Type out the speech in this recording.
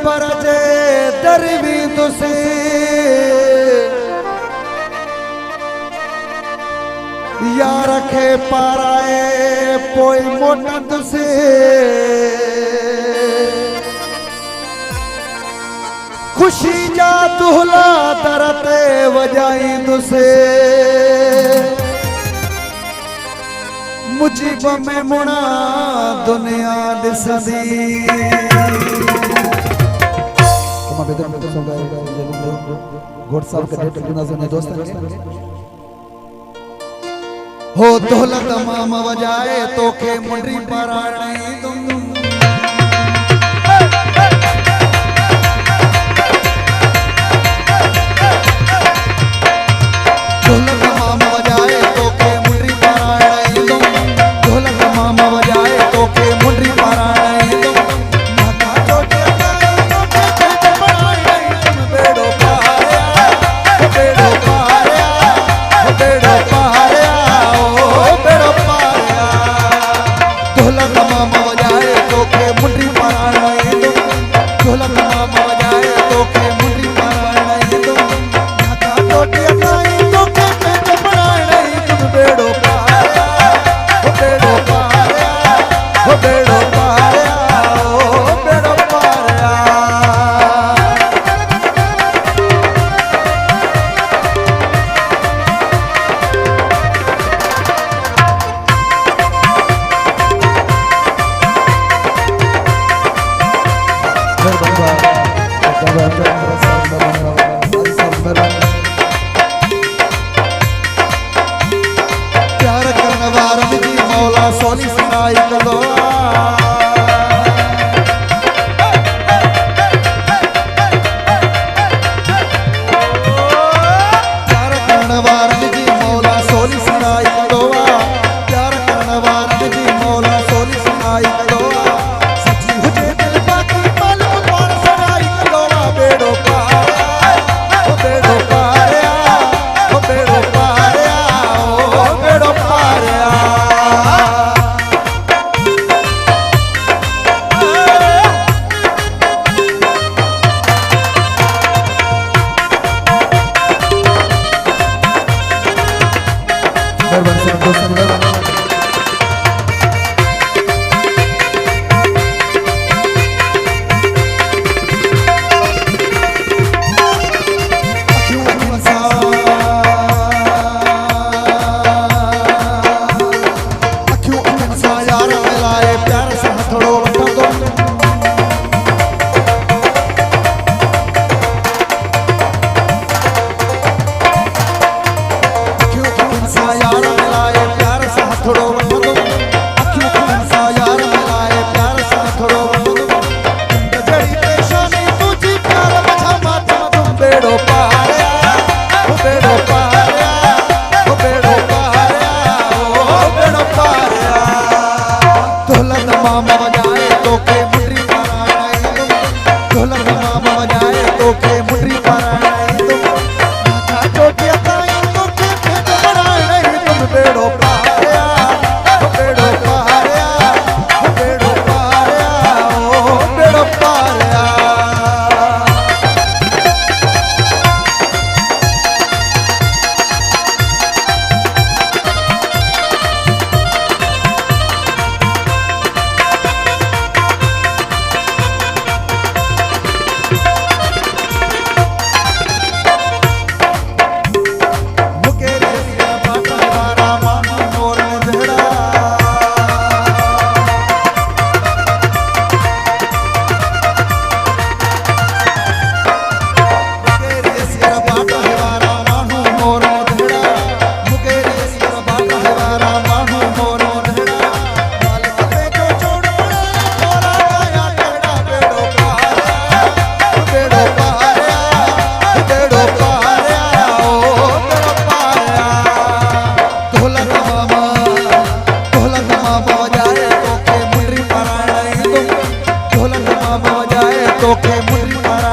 पर जे दरवी तुसे या रखे पाराए पोई मोटा तुसे खुशी जा दुहला तरते वजाई तुसे मुझी में मुना दुनिया दिसदी घोट साहब के डेट बिना सुने दोस्त हो दौलत माम वजाए तो के मुंडरी पराणी तुम दौलत माम वजाए तो के मुंडरी पराणी तुम दौलत माम वजाए तो के मुंडरी पराणी तुम माता छोटे बेड़ो पाया बेड़ो पाया बेड़ो पाया बेड़ो पाया दौलत माम वजाए तो के मुंडरी पराणी तुम दौलत माम वजाए तो के मुंडरी पराणी तुम माता छोटे बेड़ो पाया बेड़ो पाया बेड़ो पाया बेड़ो पाया प्यार करने वारन जी मौला सोनी सुनाई कलो प्यार करने वारन जी मौला सोनी सुनाई कलो प्यार करने वारन जी मौला सोनी सुनाई कलो सच्ची हुजे दिल बाकी मालूम कौन सुनाई कलो बेड़ो पाया बेड़ो पाया बेड़ो पाया बेड़ो पाया तो के मुंडरी